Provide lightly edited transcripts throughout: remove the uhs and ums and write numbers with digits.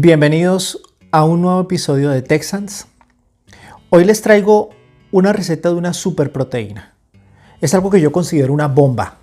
Bienvenidos a un nuevo episodio de Texans. Hoy les traigo una receta de una superproteína. Es algo que yo considero una bomba.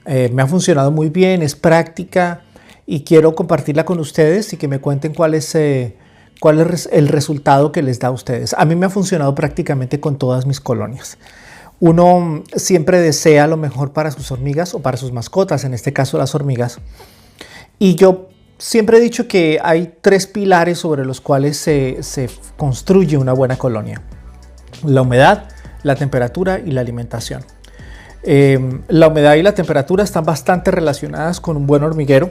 Me ha funcionado muy bien, es práctica y quiero compartirla con ustedes y que me cuenten cuál es el resultado que les da a ustedes. A mí me ha funcionado prácticamente con todas mis colonias. Uno siempre desea lo mejor para sus hormigas o para sus mascotas, en este caso las hormigas. Y yo siempre he dicho que hay tres pilares sobre los cuales se construye una buena colonia: la humedad, la temperatura y la alimentación. La humedad y la temperatura están bastante relacionadas con un buen hormiguero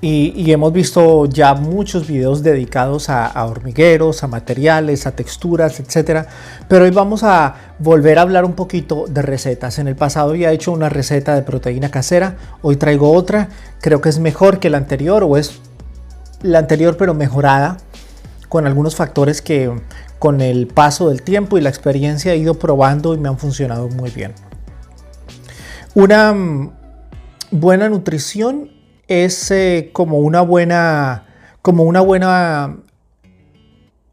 y hemos visto ya muchos videos dedicados a hormigueros, a materiales, a texturas, etc. Pero hoy vamos a volver a hablar un poquito de recetas. En el pasado ya he hecho una receta de proteína casera, hoy traigo otra. Creo que es mejor que la anterior, o es la anterior pero mejorada, con algunos factores que con el paso del tiempo y la experiencia he ido probando y me han funcionado muy bien. Una buena nutrición es como una buena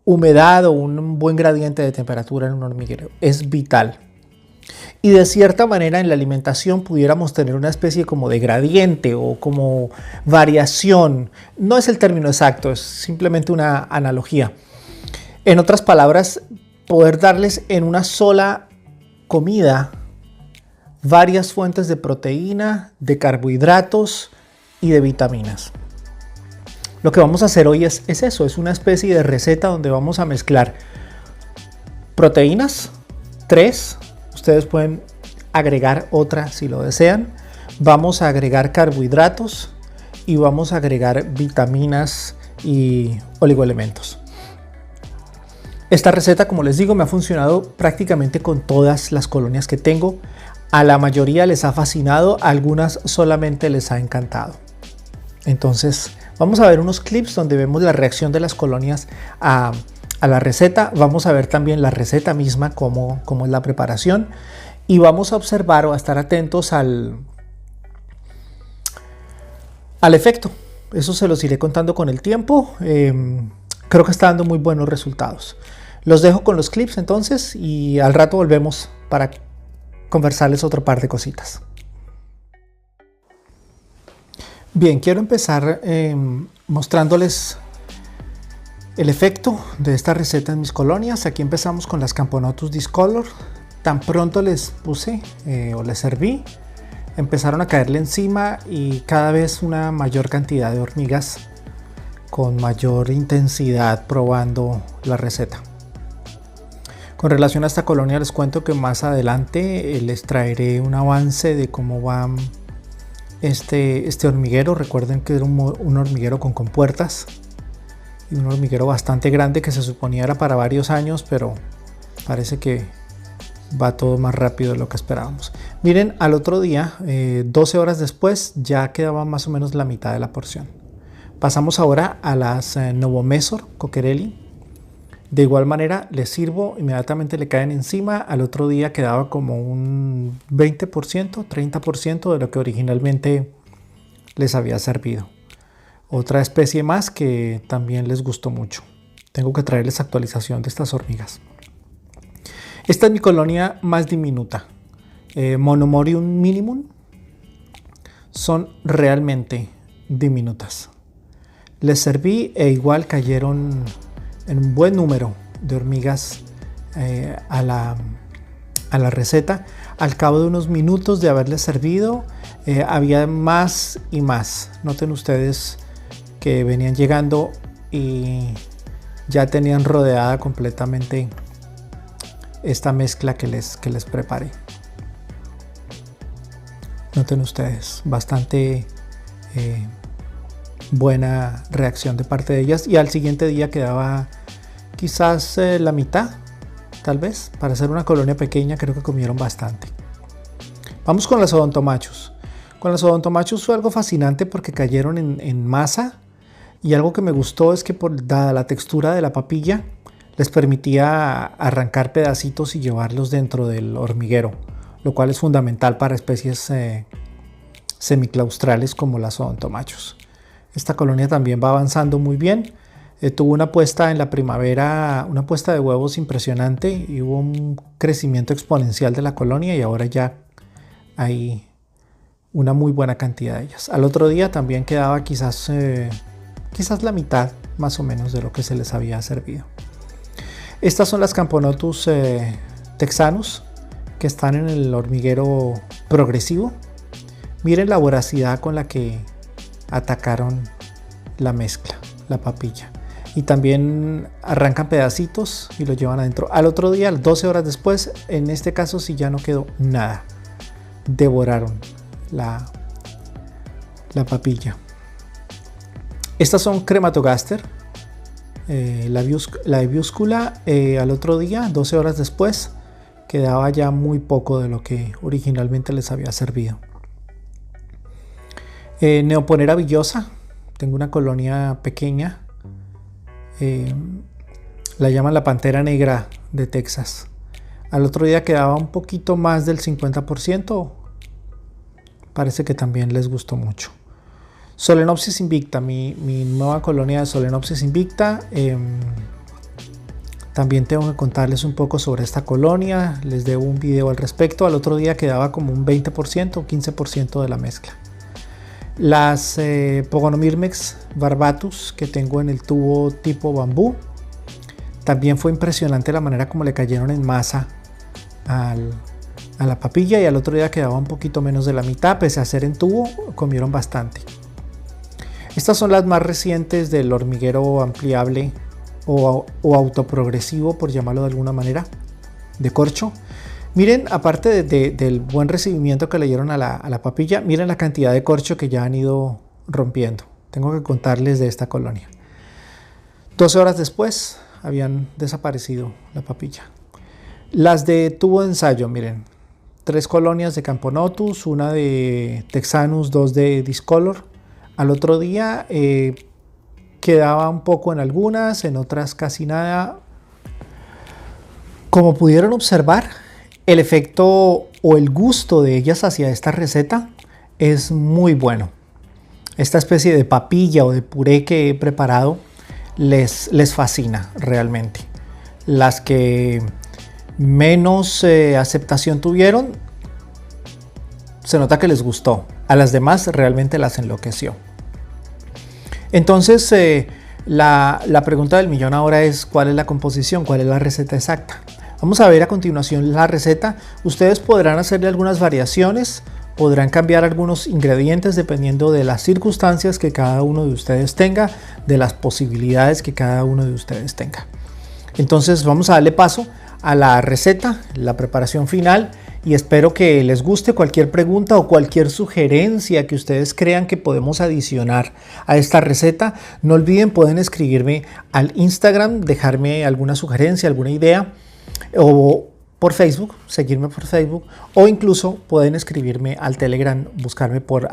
humedad o un buen gradiente de temperatura en un hormiguero. Es vital. Y de cierta manera en la alimentación pudiéramos tener una especie como de gradiente o como variación. No es el término exacto, es simplemente una analogía. En otras palabras, poder darles en una sola comida varias fuentes de proteína, de carbohidratos y de vitaminas. Lo que vamos a hacer hoy es eso, es una especie de receta donde vamos a mezclar proteínas, 3, ustedes pueden agregar otra si lo desean. Vamos a agregar carbohidratos y vamos a agregar vitaminas y oligoelementos. Esta receta, como les digo, me ha funcionado prácticamente con todas las colonias que tengo. A la mayoría les ha fascinado, a algunas solamente les ha encantado. Entonces vamos a ver unos clips donde vemos la reacción de las colonias a la receta. Vamos a ver también la receta misma, cómo es la preparación, y vamos a observar o a estar atentos al efecto. Eso se los iré contando con el tiempo. Creo que está dando muy buenos resultados. Los dejo con los clips entonces y al rato volvemos para conversarles otro par de cositas. Bien, quiero empezar mostrándoles el efecto de esta receta en mis colonias. Aquí empezamos con las Camponotus Discolor. Tan pronto les puse o les serví, empezaron a caerle encima y cada vez una mayor cantidad de hormigas con mayor intensidad probando la receta. Con relación a esta colonia les cuento que más adelante les traeré un avance de cómo va este hormiguero. Recuerden que era un hormiguero con compuertas y un hormiguero bastante grande que se suponía era para varios años, pero parece que va todo más rápido de lo que esperábamos. Miren, al otro día, 12 horas después, ya quedaba más o menos la mitad de la porción. Pasamos ahora a las Novomesor Coccherelli. De igual manera les sirvo, inmediatamente le caen encima. Al otro día quedaba como un 20%, 30% de lo que originalmente les había servido. Otra especie más que también les gustó mucho. Tengo que traerles actualización de estas hormigas. Esta es mi colonia más diminuta. Monomorium minimum. Son realmente diminutas. Les serví e igual cayeron en un buen número de hormigas a la receta. Al cabo de unos minutos de haberles servido, había más y más. Noten ustedes que venían llegando y ya tenían rodeada completamente esta mezcla que les preparé. Noten ustedes, bastante buena reacción de parte de ellas, y al siguiente día quedaba quizás la mitad, tal vez. Para ser una colonia pequeña creo que comieron bastante. Vamos con las odontomachus. Con las odontomachus fue algo fascinante porque cayeron en masa, y algo que me gustó es que dada la textura de la papilla les permitía arrancar pedacitos y llevarlos dentro del hormiguero, lo cual es fundamental para especies semiclaustrales como las odontomachus. Esta colonia también va avanzando muy bien. Tuvo una puesta en la primavera, una puesta de huevos impresionante y hubo un crecimiento exponencial de la colonia y ahora ya hay una muy buena cantidad de ellas. Al otro día también quedaba quizás la mitad más o menos de lo que se les había servido. Estas son las Camponotus texanus que están en el hormiguero progresivo. Miren la voracidad con la que atacaron la mezcla, la papilla. Y también arrancan pedacitos y lo llevan adentro. Al otro día, 12 horas después, en este caso sí ya no quedó nada. Devoraron la papilla. Estas son Crematogaster. La Ebiúscula al otro día, 12 horas después, quedaba ya muy poco de lo que originalmente les había servido. Neoponera villosa, tengo una colonia pequeña, la llaman la pantera negra de Texas. Al otro día quedaba un poquito más del 50%, parece que también les gustó mucho. Solenopsis invicta, mi nueva colonia de Solenopsis invicta. También tengo que contarles un poco sobre esta colonia, les debo un video al respecto. Al otro día quedaba como un 20% o 15% de la mezcla. Las Pogonomyrmex barbatus que tengo en el tubo tipo bambú, también fue impresionante la manera como le cayeron en masa a la papilla y al otro día quedaba un poquito menos de la mitad, pese a ser en tubo, comieron bastante. Estas son las más recientes del hormiguero ampliable o autoprogresivo, por llamarlo de alguna manera, de corcho. Miren, aparte del buen recibimiento que le dieron a la papilla, miren la cantidad de corcho que ya han ido rompiendo. Tengo que contarles de esta colonia. 12 horas después habían desaparecido la papilla. Las de tubo de ensayo, miren, 3 colonias de Camponotus, una de Texanus, 2 de Discolor. Al otro día quedaba un poco en algunas, en otras casi nada. Como pudieron observar, el efecto o el gusto de ellas hacia esta receta es muy bueno. Esta especie de papilla o de puré que he preparado les fascina realmente. Las que menos aceptación tuvieron, se nota que les gustó. A las demás realmente las enloqueció. Entonces la pregunta del millón ahora es: ¿cuál es la composición? ¿Cuál es la receta exacta? Vamos a ver a continuación la receta. Ustedes podrán hacerle algunas variaciones, podrán cambiar algunos ingredientes dependiendo de las circunstancias que cada uno de ustedes tenga, de las posibilidades que cada uno de ustedes tenga. Entonces vamos a darle paso a la receta, la preparación final, y espero que les guste. Cualquier pregunta o cualquier sugerencia que ustedes crean que podemos adicionar a esta receta, no olviden, pueden escribirme al Instagram, dejarme alguna sugerencia, alguna idea, o por Facebook, seguirme por Facebook, o incluso pueden escribirme al Telegram, buscarme por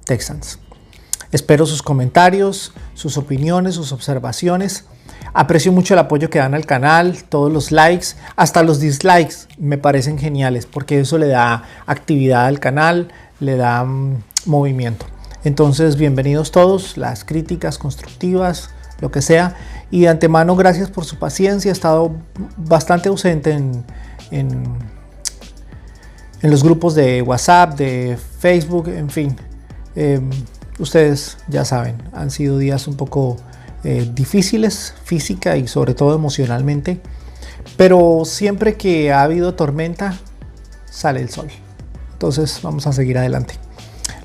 @texans. Espero sus comentarios, sus opiniones, sus observaciones. Aprecio mucho el apoyo que dan al canal, todos los likes, hasta los dislikes me parecen geniales, porque eso le da actividad al canal, le da movimiento. Entonces, bienvenidos todos, las críticas constructivas, lo que sea. Y de antemano, gracias por su paciencia. He estado bastante ausente en los grupos de WhatsApp, de Facebook, en fin. Ustedes ya saben, han sido días un poco difíciles física y sobre todo emocionalmente, pero siempre que ha habido tormenta sale el sol. Entonces vamos a seguir adelante.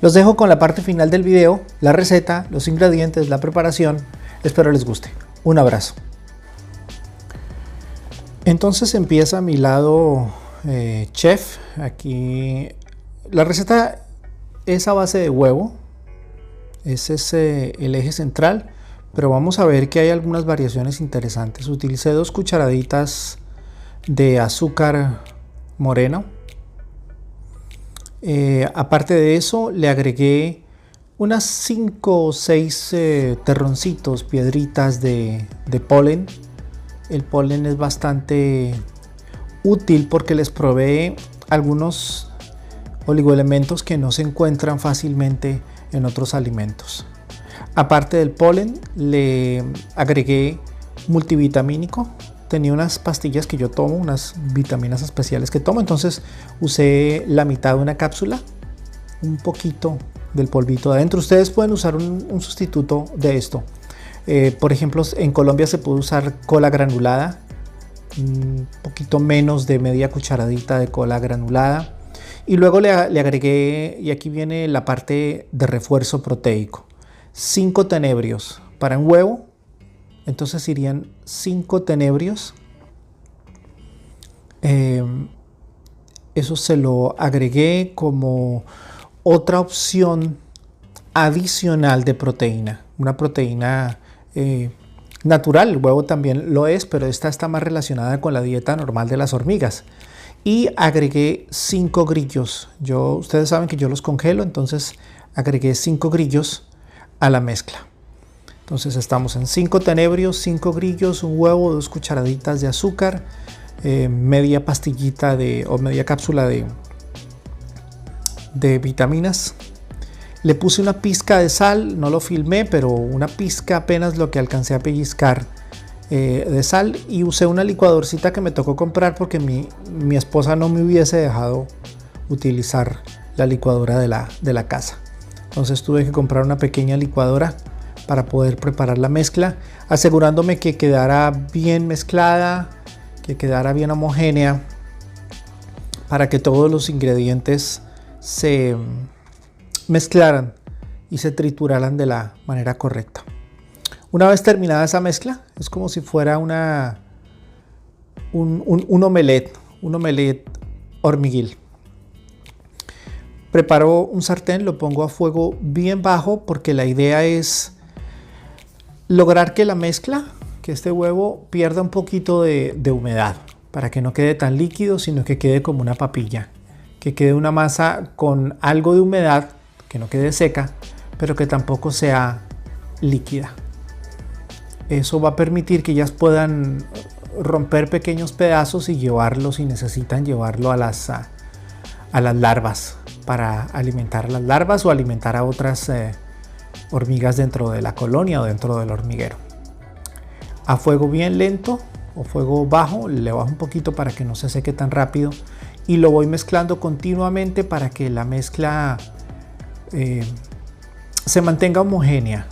Los dejo con la parte final del video, la receta, los ingredientes, la preparación. Espero les guste. Un abrazo. Entonces empieza mi lado chef. Aquí la receta es a base de huevo. Ese es el eje central. Pero vamos a ver que hay algunas variaciones interesantes. Utilicé 2 cucharaditas de azúcar moreno. Aparte de eso, le agregué unas 5 o 6 terroncitos, piedritas de polen. El polen es bastante útil porque les provee algunos oligoelementos que no se encuentran fácilmente en otros alimentos. Aparte del polen, le agregué multivitamínico. Tenía unas pastillas que yo tomo, unas vitaminas especiales que tomo, entonces usé la mitad de una cápsula, un poquito del polvito de adentro. Ustedes pueden usar un sustituto de esto. Por ejemplo, en Colombia se puede usar cola granulada, un poquito menos de media cucharadita de cola granulada. Y luego le agregué, y aquí viene la parte de refuerzo proteico, 5 tenebrios para un huevo. Entonces irían 5 tenebrios. Eso se lo agregué como otra opción adicional de proteína. Una proteína natural, el huevo también lo es, pero esta está más relacionada con la dieta normal de las hormigas. Y agregué 5 grillos. Ustedes saben que yo los congelo, entonces agregué 5 grillos a la mezcla. Entonces estamos en 5 tenebrios, 5 grillos, un huevo, 2 cucharaditas de azúcar, media pastillita o media cápsula de vitaminas. Le puse una pizca de sal, no lo filmé, pero una pizca apenas lo que alcancé a pellizcar de sal, y usé una licuadorcita que me tocó comprar porque mi esposa no me hubiese dejado utilizar la licuadora de la casa. Entonces tuve que comprar una pequeña licuadora para poder preparar la mezcla, asegurándome que quedara bien mezclada, que quedara bien homogénea, para que todos los ingredientes se mezclaran y se trituraran de la manera correcta. Una vez terminada esa mezcla, es como si fuera un omelette hormiguil. Preparo un sartén, lo pongo a fuego bien bajo porque la idea es lograr que la mezcla, que este huevo pierda un poquito de humedad, para que no quede tan líquido, sino que quede como una papilla, que quede una masa con algo de humedad, que no quede seca, pero que tampoco sea líquida. Eso va a permitir que ellas puedan romper pequeños pedazos y llevarlos, si necesitan llevarlo a las larvas, para alimentar a las larvas o alimentar a otras hormigas dentro de la colonia o dentro del hormiguero. A fuego bien lento o fuego bajo, le bajo un poquito para que no se seque tan rápido, y lo voy mezclando continuamente para que la mezcla se mantenga homogénea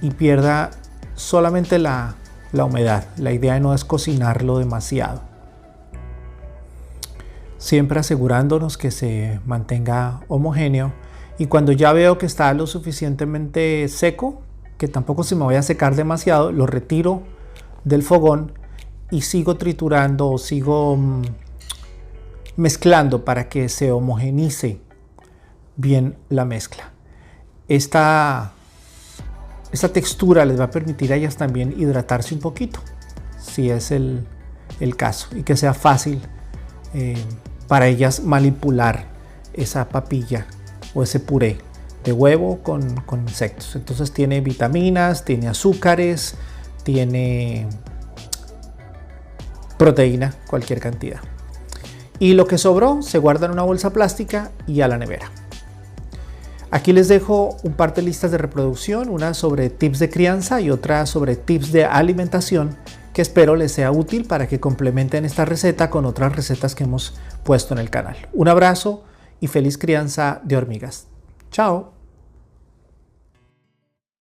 y pierda solamente la humedad. La idea no es cocinarlo demasiado, siempre asegurándonos que se mantenga homogéneo. Y cuando ya veo que está lo suficientemente seco, que tampoco se me vaya a secar demasiado, lo retiro del fogón y sigo triturando o sigo mezclando para que se homogenice bien la mezcla. Esta textura les va a permitir a ellas también hidratarse un poquito, si es el caso, y que sea fácil para ellas manipular esa papilla o ese puré de huevo con insectos. Entonces tiene vitaminas, tiene azúcares, tiene proteína, cualquier cantidad. Y lo que sobró se guarda en una bolsa plástica y a la nevera. Aquí les dejo un par de listas de reproducción, una sobre tips de crianza y otra sobre tips de alimentación, que espero les sea útil para que complementen esta receta con otras recetas que hemos puesto en el canal. Un abrazo y feliz crianza de hormigas. Chao.